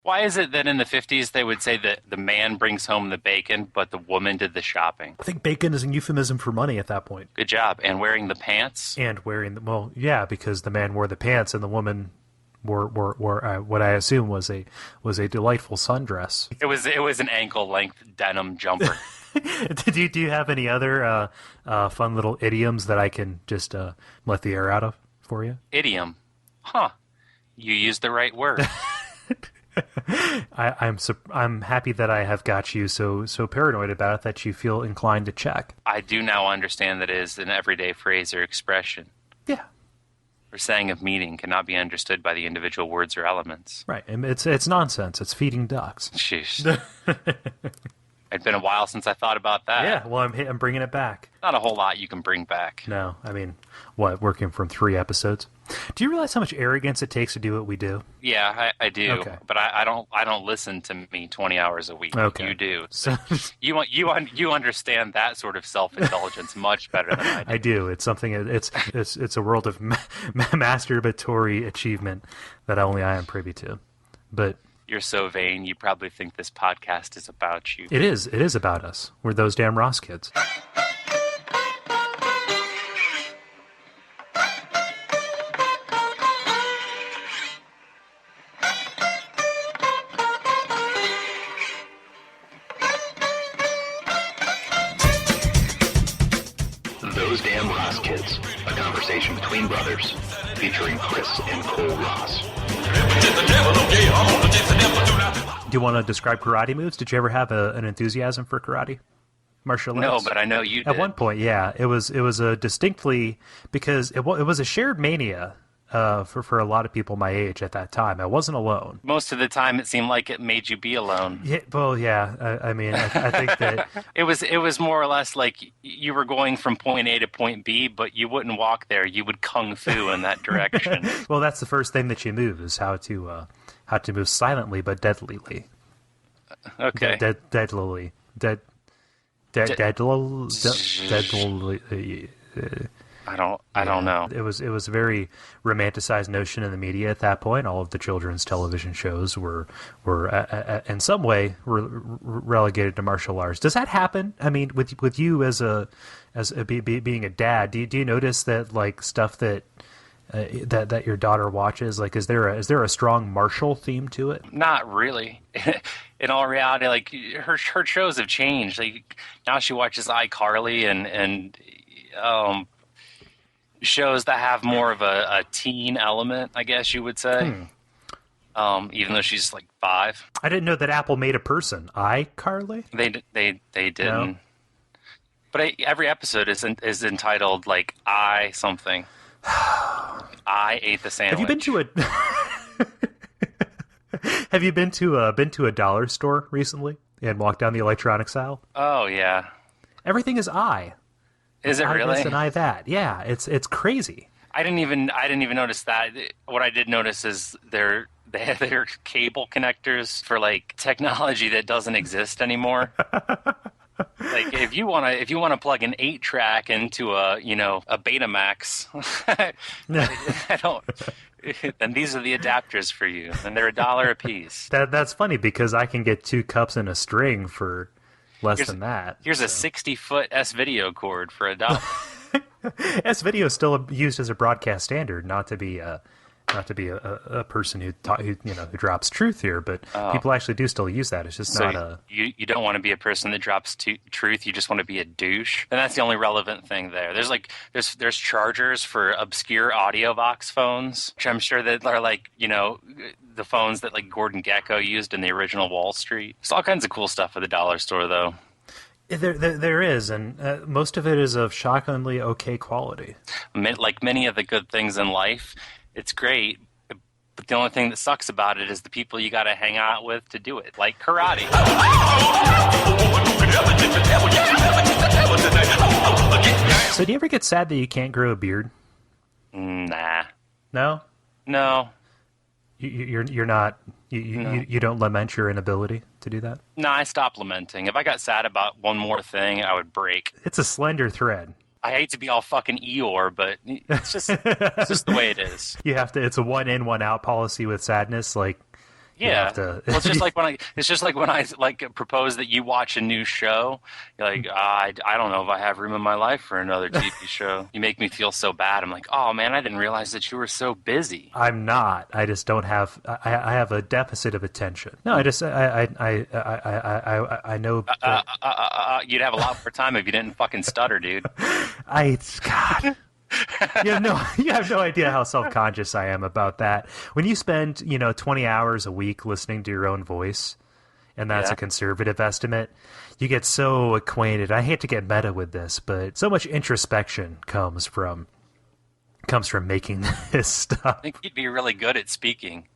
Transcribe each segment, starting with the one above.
Why is it that in the 50s they would say that the man brings home the bacon, but the woman did the shopping? I think bacon is a euphemism for money at that point. Good job. And wearing the pants? And wearing the, well, yeah, because the man wore the pants and the woman wore what I assume was a delightful sundress. It was an ankle length denim jumper. Do you have any other fun little idioms that I can just let the air out of for you? Idiom. Huh. You used the right word. I'm happy that I have got you so paranoid about it that you feel inclined to check. I do now understand that it is an everyday phrase or expression. Yeah. Or saying of meaning cannot be understood by the individual words or elements. Right. And it's nonsense. It's feeding ducks. Sheesh. It'd been a while since I thought about that. Yeah, well, I'm bringing it back. Not a whole lot you can bring back. No, I mean, what, working from 3 episodes? Do you realize how much arrogance it takes to do what we do? Yeah, I do. Okay. But I don't listen to me 20 hours a week. Okay. You do. So, You understand that sort of self-indulgence much better than I do. I do. It's something. It's a world of masturbatory achievement that only I am privy to. But You're so vain, you probably think this podcast is about you. it is. It is about us. We're those damn Ross kids. Those Damn Ross Kids, a conversation between brothers, featuring Chris and Cole Ross. Do you want to describe karate moves? Did you ever have an enthusiasm for karate? Martial arts? No, but I know you did. At one point, yeah. It was a distinctly, because it was a shared mania for a lot of people my age at that time. I wasn't alone. Most of the time, it seemed like it made you be alone. Yeah, well, yeah. I mean, I think that It was more or less like you were going from point A to point B, but you wouldn't walk there. You would kung fu in that direction. well, that's the first thing that you move is how to move silently but deadlily. Okay. Deadlily. Deadlily. I don't know. It was a very romanticized notion in the media at that point. All of the children's television shows were in some way relegated to martial arts. Does that happen? I mean, with you as being a dad, do you notice that like stuff that that your daughter watches, like is there a strong martial theme to it? Not really. In all reality, like her shows have changed. Like now she watches iCarly and shows that have more of a teen element, I guess you would say. Even though she's like 5. I didn't know that Apple made a person. iCarly? They didn't. No? But every episode is entitled like I something. I ate the sandwich. Have you been to a dollar store recently and walked down the electronics aisle? Oh yeah. Everything is I. Is it I really? this and I that. Yeah, it's crazy. I didn't even notice that. What I did notice is they have their cable connectors for like technology that doesn't exist anymore. Like if you wanna plug an 8-track into a Betamax, I don't. Then these are the adapters for you, and they're $1 a piece. That's funny because I can get 2 cups and a string for less than that. Here's a 60-foot S-video cord for $1. S-video is still used as a broadcast standard, not to be a person who drops truth here, but people actually do still use that. It's just so not a. You don't want to be a person that drops truth. You just want to be a douche, and that's the only relevant thing there. There's chargers for obscure AudioVox phones, which I'm sure that are like the phones that like Gordon Gekko used in the original Wall Street. There's all kinds of cool stuff at the dollar store, though. There is, and most of it is of shockingly okay quality. Like many of the good things in life, it's great, but the only thing that sucks about it is the people you got to hang out with to do it, like karate. So do you ever get sad that you can't grow a beard? Nah. No? No. You're not. You don't lament your inability to do that? No, I stopped lamenting. If I got sad about one more thing, I would break. It's a slender thread. I hate to be all fucking Eeyore, but it's just the way it is. You have to. It's a 1 in, 1 out policy with sadness. Like You Yeah. have to. Well, it's just like when I like propose that you watch a new show. You're like, I don't know if I have room in my life for another TV show. You make me feel so bad. I'm like, oh man, I didn't realize that you were so busy. I'm not. I just don't have. I have a deficit of attention. No, I know. That, You'd have a lot more time if you didn't fucking stutter, dude. God. You have no idea how self-conscious I am about that. When you spend, 20 hours a week listening to your own voice, and that's a conservative estimate, you get so acquainted. I hate to get meta with this, but so much introspection comes from making this stuff. I think you'd be really good at speaking.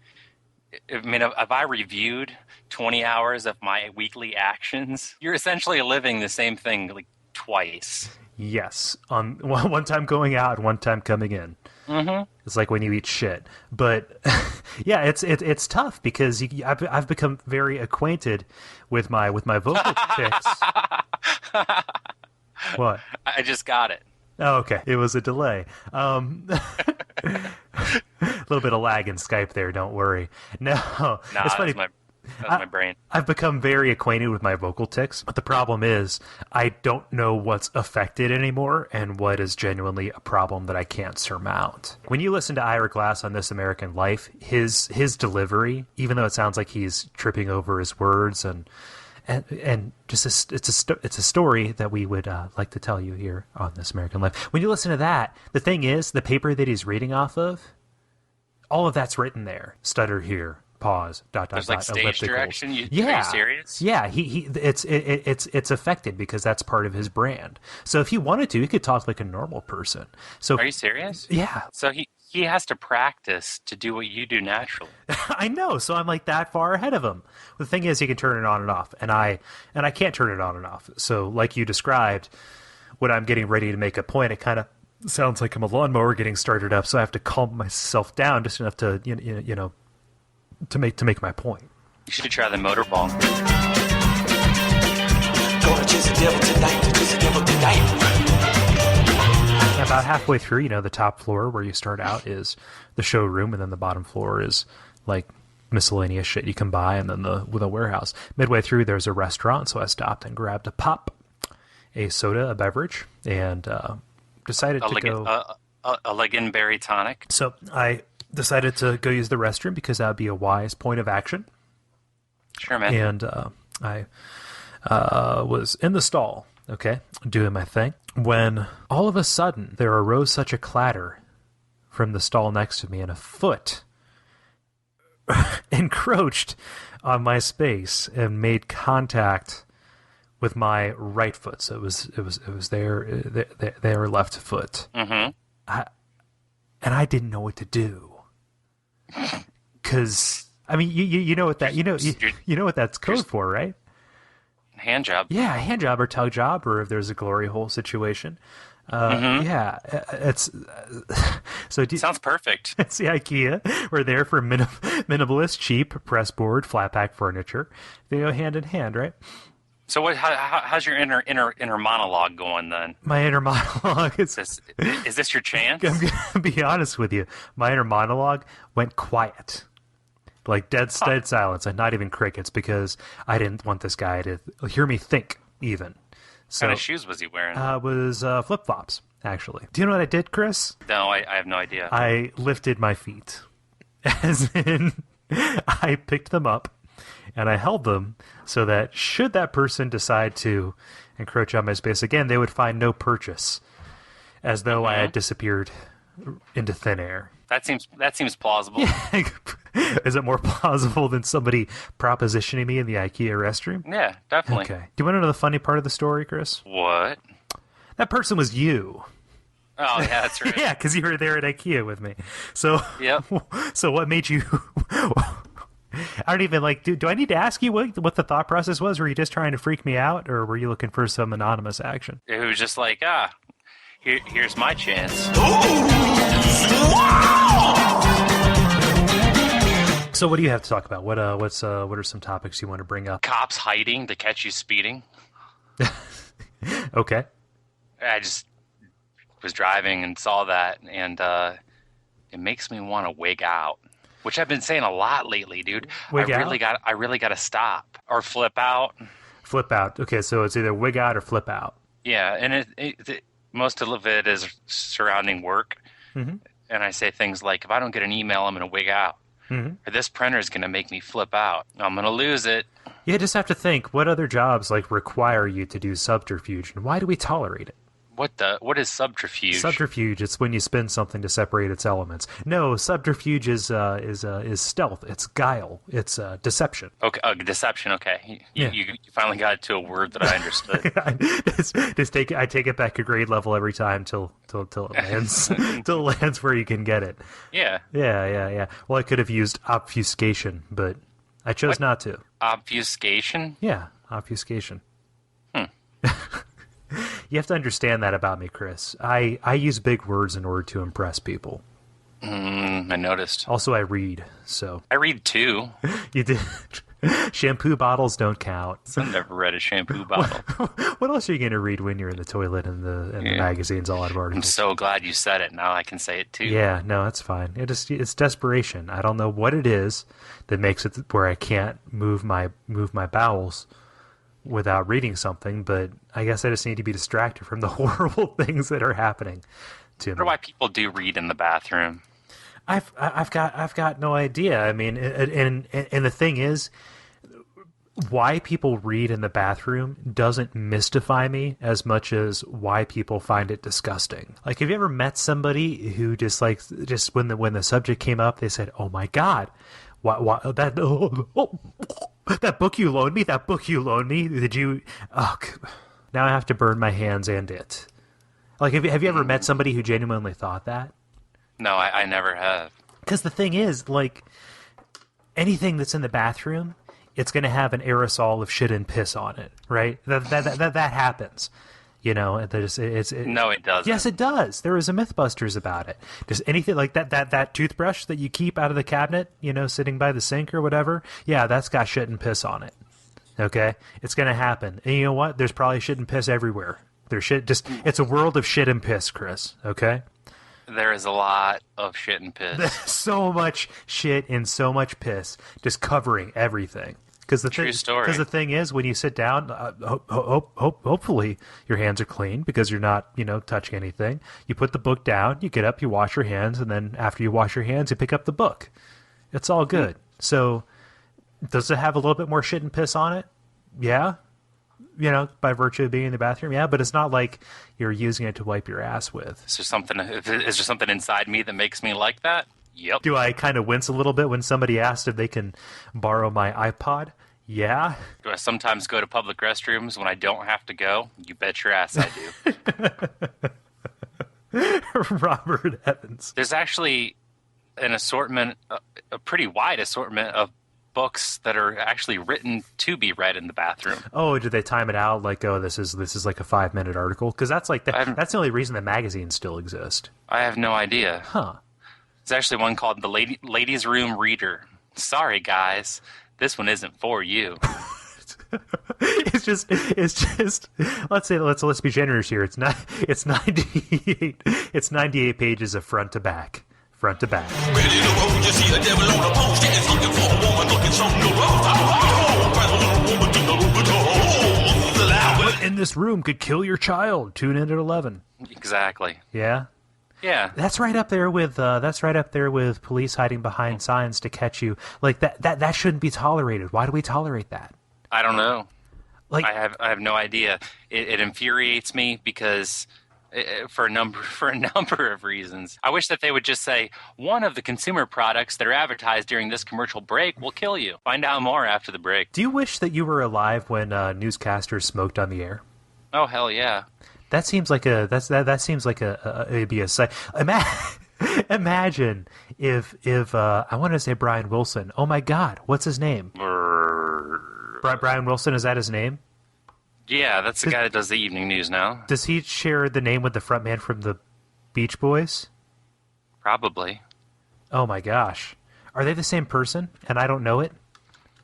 I mean, if I reviewed 20 hours of my weekly actions, you're essentially living the same thing like twice. Yes, on one time going out and one time coming in. Mm-hmm. It's like when you eat shit. But yeah, it's tough because I've become very acquainted with my vocal tics. What? I just got it. Oh, okay. It was a delay. A little bit of lag in Skype there. Don't worry. No, it's funny. That's my brain. I've become very acquainted with my vocal tics, but the problem is I don't know what's affected anymore and what is genuinely a problem that I can't surmount. When you listen to Ira Glass on This American Life, his delivery, even though it sounds like he's tripping over his words and just it's a story that we would like to tell you here on This American Life. When you listen to that, the thing is, the paper that he's reading off of, all of that's written there. Stutter here. Pause. There's like stage direction. Are you serious? Yeah. It's affected because that's part of his brand. So if he wanted to, he could talk like a normal person. So are you serious? Yeah. So he has to practice to do what you do naturally. I know. So I'm like that far ahead of him. The thing is, he can turn it on and off, and I can't turn it on and off. So like you described, when I'm getting ready to make a point, it kind of sounds like I'm a lawnmower getting started up. So I have to calm myself down just enough to to make my point. You should try the motorball. Gonna chase the devil tonight. About halfway through, the top floor where you start out is the showroom, and then the bottom floor is like miscellaneous shit you can buy, and then the warehouse. Midway through, there's a restaurant, so I stopped and grabbed a pop, a soda, a beverage, and decided to go a Lingonberry tonic. So I decided to go use the restroom because that would be a wise point of action. Sure, man. And I was in the stall, doing my thing, when all of a sudden there arose such a clatter from the stall next to me, and a foot encroached on my space and made contact with my right foot. So it was their left foot. Mm-hmm. And I didn't know what to do. Because I mean, you know what that you know what that's code for, right? Hand job. Yeah, hand job or tug job, or if there's a glory hole situation. Yeah, it's so. Sounds perfect. It's the IKEA. We're there for minimalist, cheap press board, flat pack furniture. They go hand in hand, right? So how's your inner monologue going then? My inner monologue is this your chance? I'm gonna be honest with you. My inner monologue went quiet, like dead silence, and not even crickets, because I didn't want this guy to hear me think even. So, what kind of shoes was he wearing? Was flip flops, actually. Do you know what I did, Chris? No, I have no idea. I lifted my feet, as in I picked them up. And I held them so that should that person decide to encroach on my space again, they would find no purchase, as though I had disappeared into thin air. That seems plausible. Yeah. Is it more plausible than somebody propositioning me in the IKEA restroom? Yeah, definitely. Okay. Do you want to know the funny part of the story, Chris? What? That person was you. Oh, yeah, that's right. Yeah, because you were there at IKEA with me. So, yep. So what made you... I don't even do I need to ask you what the thought process was? Were you just trying to freak me out, or were you looking for some anonymous action? It was just like, here's my chance. So what do you have to talk about? What are some topics you want to bring up? Cops hiding to catch you speeding. Okay. I just was driving and saw that, and it makes me want to wig out. which I've been saying a lot lately, dude. Wig I out? really got to stop or flip out. Flip out. Okay, so it's either wig out or flip out. Yeah, and most of it is surrounding work. Mm-hmm. And I say things like, if I don't get an email, I'm going to wig out. Mm-hmm. Or this printer is going to make me flip out. I'm going to lose it. You just have to think, what other jobs like require you to do subterfuge, and why do we tolerate it? What is subterfuge? Subterfuge, it's when you spin something to separate its elements. No, subterfuge is stealth. It's guile. It's deception. Okay, deception. Okay, Yeah. You finally got to a word that I understood. I take it back a grade level every time till it lands till it lands where you can get it. Yeah. Yeah. Well, I could have used obfuscation, but I chose not to. Obfuscation. Yeah, obfuscation. You have to understand that about me, Chris. I use big words in order to impress people. I noticed. Also, I read, so... I read too. You did. Shampoo bottles don't count. I've never read a shampoo bottle. What else are you going to read when you're in the toilet and the magazines all out of I'm articles? so glad you said it. Now I can say it too. Yeah, no, that's fine. It's desperation. I don't know what it is that makes it where I can't move my bowels without reading something, but I guess I just need to be distracted from the horrible things that are happening to me. I wonder why people do read in the bathroom. I've got no idea. I mean, and the thing is, why people read in the bathroom doesn't mystify me as much as why people find it disgusting. Like, have you ever met somebody who just when the subject came up, they said, "Oh my God, why that book you loaned me? That book you loaned me? Did you? Oh, now I have to burn my hands and it." Like, have you ever met somebody who genuinely thought that? No, I never have. Because the thing is, like, anything that's in the bathroom, it's going to have an aerosol of shit and piss on it, right? That happens. You know, No, it doesn't. Yes, it does. There is a Mythbusters about it. Just anything like that toothbrush that you keep out of the cabinet, you know, sitting by the sink or whatever, yeah, that's got shit and piss on it. Okay? It's going to happen. And you know what? There's probably shit and piss everywhere. It's a world of shit and piss, Chris, okay? There is a lot of shit and piss. So much shit and so much piss just covering everything. True story. Because the thing is, when you sit down, hopefully your hands are clean because you're not, you know, touching anything. You put the book down, you get up, you wash your hands, and then after you wash your hands, you pick up the book. It's all good. So, does it have a little bit more shit and piss on it? Yeah. You know, by virtue of being in the bathroom, yeah, but it's not like you're using it to wipe your ass with. Is there something inside me that makes me like that? Yep. Do I kind of wince a little bit when somebody asked if they can borrow my iPod? Yeah. Do I sometimes go to public restrooms when I don't have to go? You bet your ass I do. Robert Evans. There's actually an assortment, a pretty wide assortment of books that are actually written to be read in the bathroom. Oh, did they time it out? Like, oh, this is like a 5-minute article? Because that's like that's the only reason the magazines still exist. I have no idea. Huh. There's actually one called the Ladies' Room Reader. Sorry, guys, this one isn't for you. It's just. Let's be generous here. It's 98. It's 98 pages of front to back. Front to back. Ready to roll, you see a devil on a post, yeah, it's looking for a woman, looking some new What in this room could kill your child? Tune in at 11. Exactly. Yeah. Yeah. That's right up there with police hiding behind signs to catch you. Like that shouldn't be tolerated. Why do we tolerate that? I don't know. Like, I have no idea. It infuriates me because for a number of reasons. I wish that they would just say, one of the consumer products that are advertised during this commercial break will kill you. Find out more after the break. Do you wish that you were alive when newscasters smoked on the air? Oh, hell yeah. That seems like it'd be a sight. Imagine if I wanted to say Brian Wilson. Oh my God, what's his name? Brian Wilson, is that his name? Yeah, that's the guy that does the evening news now. Does he share the name with the front man from the Beach Boys? Probably. Oh my gosh. Are they the same person and I don't know it?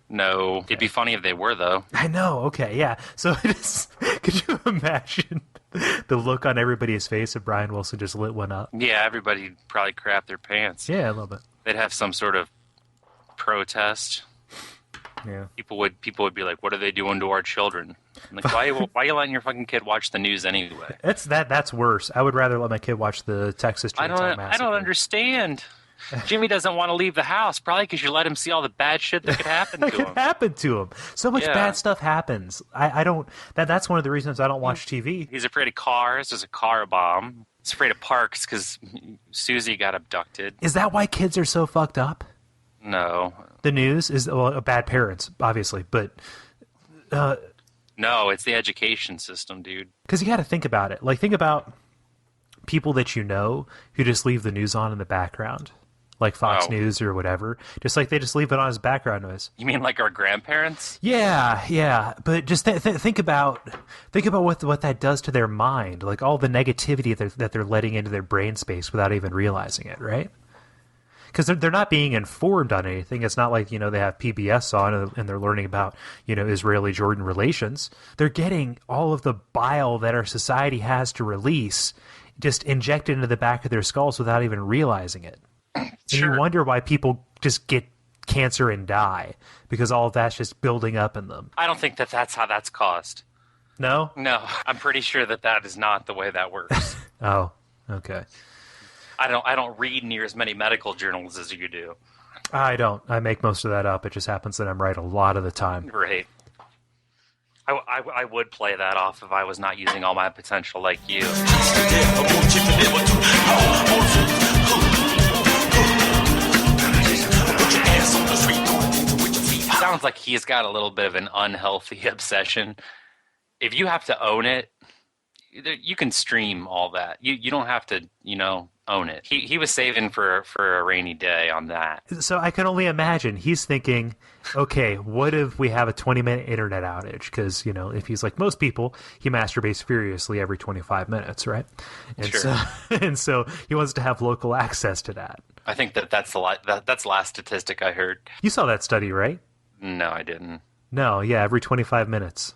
No. Okay. It'd be funny if they were, though. I know, okay, yeah. So could you imagine the look on everybody's face if Brian Wilson just lit one up? Yeah, everybody probably crapped their pants. Yeah, a little bit. They'd have some sort of protest. Yeah. People would be like, "What are they doing to our children?" I'm like, why are you letting your fucking kid watch the news anyway? That's worse. I would rather let my kid watch the Texas Chainsaw Massacre. I don't understand. Jimmy doesn't want to leave the house, probably because you let him see all the bad shit that could happen to him. Happen to him. So much bad stuff happens. I don't. That's one of the reasons I don't watch TV. He's afraid of cars. There's a car bomb. He's afraid of parks because Susie got abducted. Is that why kids are so fucked up? No. The news is bad parents, obviously, but no, it's the education system, dude. Because you got to think about it. Like, think about people that you know who just leave the news on in the background, like Fox News or whatever. Just like they just leave it on as background noise. You mean like our grandparents? Yeah. But just think about what that does to their mind, like all the negativity that they're letting into their brain space without even realizing it, right? Because they're not being informed on anything. It's not like, they have PBS on and they're learning about, Israeli-Jordan relations. They're getting all of the bile that our society has to release just injected into the back of their skulls without even realizing it. Sure. And you wonder why people just get cancer and die, because all of that's just building up in them. I don't think that's how that's caused. No? No, I'm pretty sure that is not the way that works. Oh, okay. I don't read near as many medical journals as you do. I don't. I make most of that up. It just happens that I'm right a lot of the time. Right. I would play that off if I was not using all my potential like you. Sounds like he's got a little bit of an unhealthy obsession. If you have to own it, you can stream all that. You don't have to, own it. He was saving for a rainy day on that. So I can only imagine he's thinking, okay, what if we have a 20-minute internet outage? Because, if he's like most people, he masturbates furiously every 25 minutes, right? And sure. So he wants to have local access to that. I think that's the last statistic I heard. You saw that study, right? No, I didn't. No, yeah, every 25 minutes.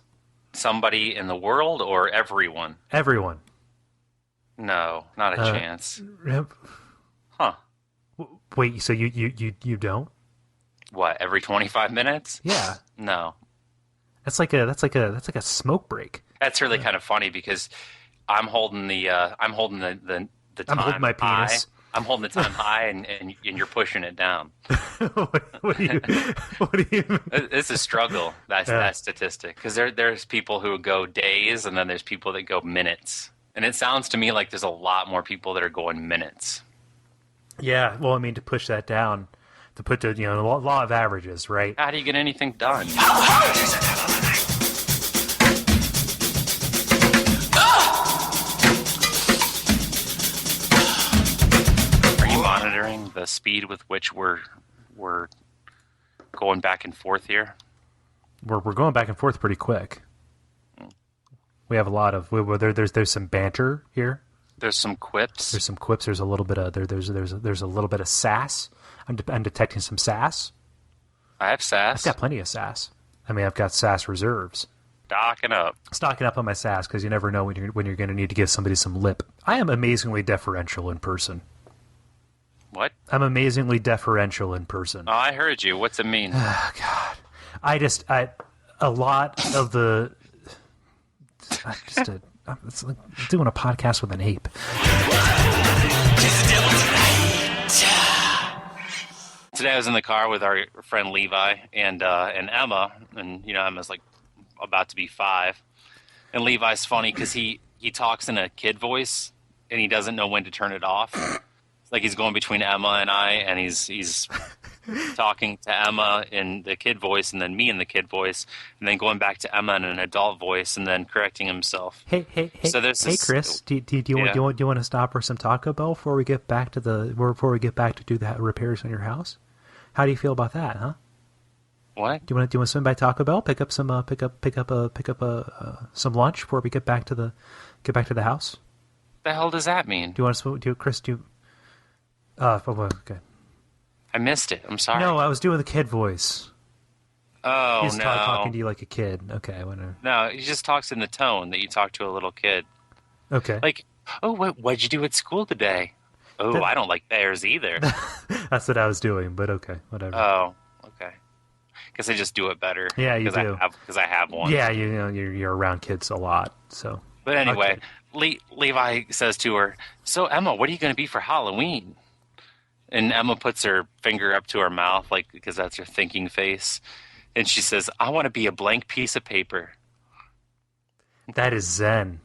Somebody in the world or everyone? Everyone. No, not a chance. Huh. Wait, so you don't? What, every 25 minutes? Yeah. No. That's like a smoke break. That's really kind of funny because I'm holding the time. I'm holding my penis. High. I'm holding the time high and you're pushing it down. What do you mean? It's a struggle, that statistic, because there's people who go days and then there's people that go minutes. And it sounds to me like there's a lot more people that are going minutes. Yeah, well, I mean, to push that down, to put the law of averages, right? How do you get anything done? Are you monitoring the speed with which we're going back and forth here? We're going back and forth pretty quick. We have a lot of there's some banter here. There's some quips. There's some quips. There's a little bit of there's a little bit of sass. I'm detecting some sass. I have sass. I've got plenty of sass. I mean, I've got sass reserves. Stocking up on my sass, because you never know when you're going to need to give somebody some lip. I am amazingly deferential in person. What? I'm amazingly deferential in person. Oh, I heard you. What's it mean? Oh, God. A lot of the. It's like doing a podcast with an ape. Today I was in the car with our friend Levi and Emma, and Emma's like about to be 5, and Levi's funny because he talks in a kid voice and he doesn't know when to turn it off. It's like he's going between Emma and I, and he's talking to Emma in the kid voice and then me in the kid voice, and then going back to Emma in an adult voice and then correcting himself. Hey, so Chris, do you want to stop for some Taco Bell before we get back to do the repairs on your house? How do you feel about that, huh? What? Do you want to swing by Taco Bell, pick up some lunch before we get back to the house? The hell does that mean? Do you want to Chris? Okay. I missed it. I'm sorry. No, I was doing the kid voice. Oh, He's no. talking to you like a kid. Okay, whatever. No, he just talks in the tone that you talk to a little kid. Okay. Like, oh, what'd you do at school today? Oh, I don't like bears either. That's what I was doing, but okay, whatever. Oh, I just do it better. Yeah, you do. Because I have one. Yeah, you know, you're around kids a lot, so. But anyway, Okay. Levi says to her, "So Emma, what are you going to be for Halloween?" And Emma puts her finger up to her mouth, like, because that's her thinking face, and she says, "I want to be a blank piece of paper." That is zen.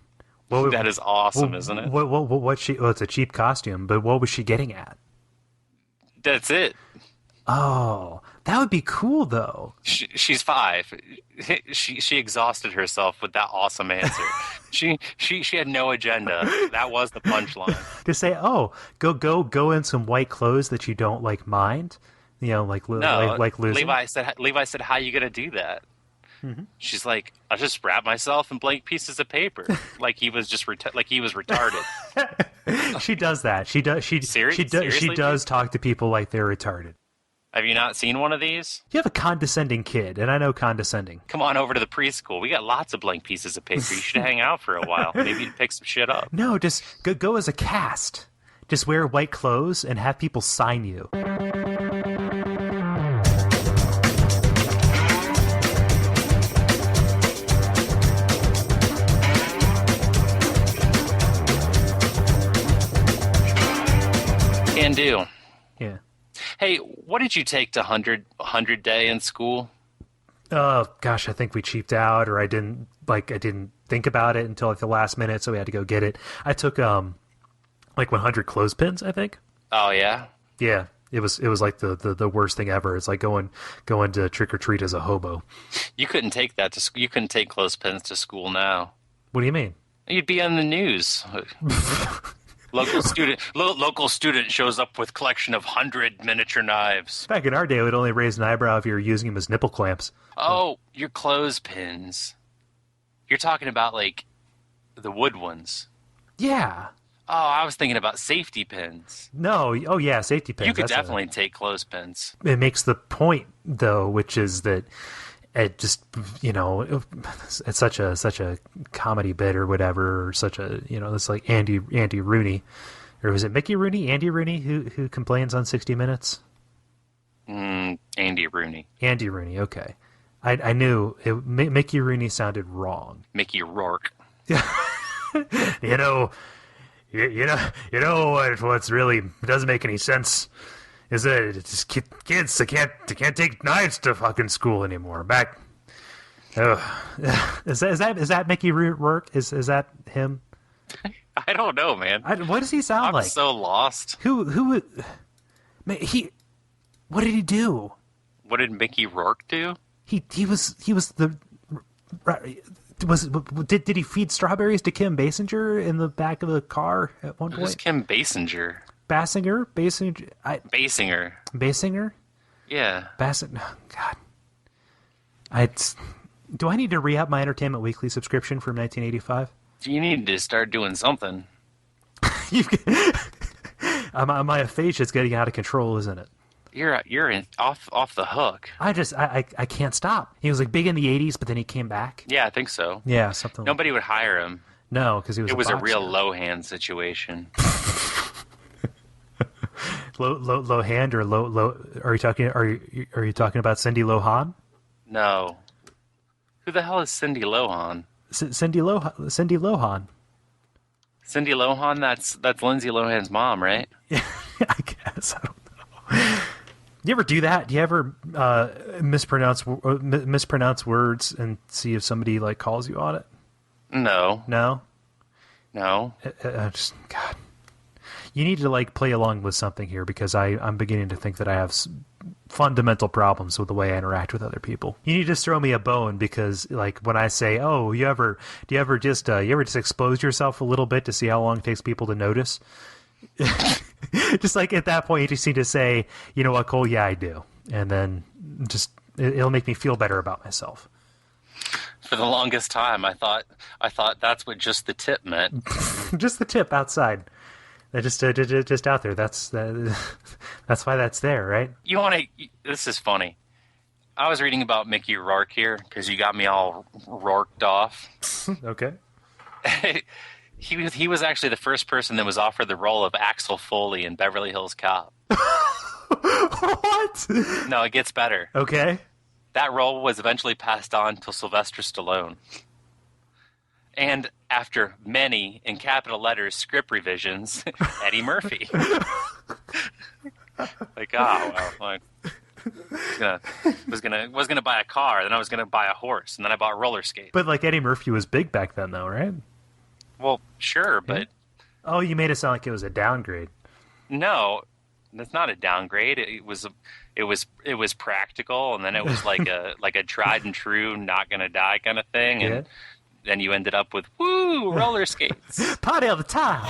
That is awesome, isn't it? It's a cheap costume, but what was she getting at? That's it. Oh, that would be cool, though. She's 5. She exhausted herself with that awesome answer. she had no agenda. That was the punchline. To say, oh, go in some white clothes that you don't like mind, you know, like losing. Levi said, "How you gonna do that?" Mm-hmm. She's like, "I'll just wrap myself in blank pieces of paper," like he was retarded. She does that. She does talk to people like they're retarded. Have you not seen one of these? You have a condescending kid, and I know condescending. Come on over to the preschool. We got lots of blank pieces of paper. You should hang out for a while. Maybe you'd pick some shit up. No, just go as a cast. Just wear white clothes and have people sign you. Can do. Yeah. Hey, what did you take to 100 day in school? Oh gosh, I think we cheaped out, or I didn't think about it until like the last minute, so we had to go get it. I took like 100 clothespins, I think. Oh yeah. Yeah, it was like the worst thing ever. It's like going to trick or treat as a hobo. You couldn't take that to school. You couldn't take clothespins to school now. What do you mean? You'd be on the news. Local student shows up with collection of 100 miniature knives. Back in our day, it would only raise an eyebrow if you were using them as nipple clamps. Oh, your clothespins. You're talking about, like, the wood ones. Yeah. Oh, I was thinking about safety pins. No. Oh, yeah, safety pins. You could definitely take clothespins. It makes the point, though, which is that it just, you know, it's such a comedy bit or whatever, or such a, you know, it's like Andy Rooney, or was it Mickey Rooney? Andy Rooney who complains on 60 Minutes? Andy Rooney. Andy Rooney, okay. I knew Mickey Rooney sounded wrong. Mickey Rourke. you know what's really doesn't make any sense is that it's just kids they can't take knives to fucking school anymore. Back, is that Mickey Rourke? Is that him? I don't know, man. What does he sound like? I'm so lost. Who? What did he do? What did Mickey Rourke do? He was the. Did he feed strawberries to Kim Basinger in the back of the car at one point? Who's Kim Basinger? Basinger? Basinger? Yeah. God. Do I need to re-up my Entertainment Weekly subscription from 1985? You need to start doing something. My aphasia is getting out of control, isn't it? You're off the hook. I can't stop. He was like big in the 80s, but then he came back. Yeah, I think so. Yeah, something. Nobody would hire him. No, because he was. It was a real Lohan situation. Lohan or low? Are you talking about Cindy Lohan? No. Who the hell is Cindy Lohan? Cindy Lohan. Cindy Lohan, that's Lindsay Lohan's mom, right? Yeah, I guess. I don't know. You ever do that? Do you ever mispronounce words and see if somebody like calls you on it? No. Just God. You need to like play along with something here because I'm beginning to think that I have fundamental problems with the way I interact with other people. You need to just throw me a bone because like when I say, "Oh, do you ever just expose yourself a little bit to see how long it takes people to notice?" Just like at that point, you just need to say, "You know what, Cole? Yeah, I do," and then just it'll make me feel better about myself. For the longest time, I thought that's what just the tip meant. Just the tip outside. Just out there. That's why that's there, right? This is funny. I was reading about Mickey Rourke here because you got me all Rourked off. Okay. He was actually the first person that was offered the role of Axel Foley in Beverly Hills Cop. What? No, it gets better. Okay. That role was eventually passed on to Sylvester Stallone. And after many, in capital letters, script revisions, Eddie Murphy. Like, oh, well, like, was gonna buy a car, then I was gonna buy a horse, and then I bought roller skates. But like Eddie Murphy was big back then, though, right? Well, sure, but Oh, you made it sound like it was a downgrade. no, that's not a downgrade. It was practical, and then it was like a tried and true, not gonna die kind of thing, and then you ended up with roller skates. Party all the time.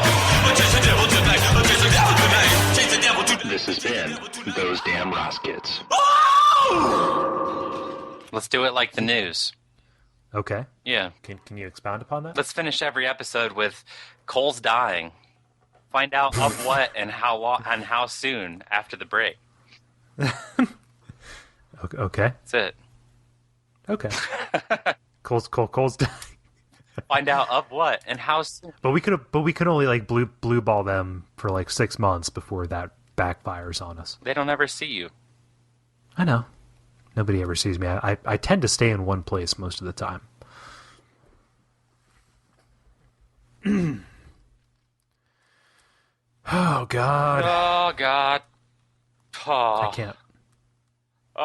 This has been Those Damn Ross Kids. Let's do it like the news. Okay. Yeah. Can you expound upon that? Let's finish every episode with Cole's dying. Find out of what and how long and how soon after the break. Okay. That's it. Okay. Cole's dying. Find out of what and how soon. But we could only like blue ball them for like 6 months before that backfires on us. They don't ever see you. I know. Nobody ever sees me. I tend to stay in one place most of the time. Oh God. Oh God. Oh. I can't. Oh.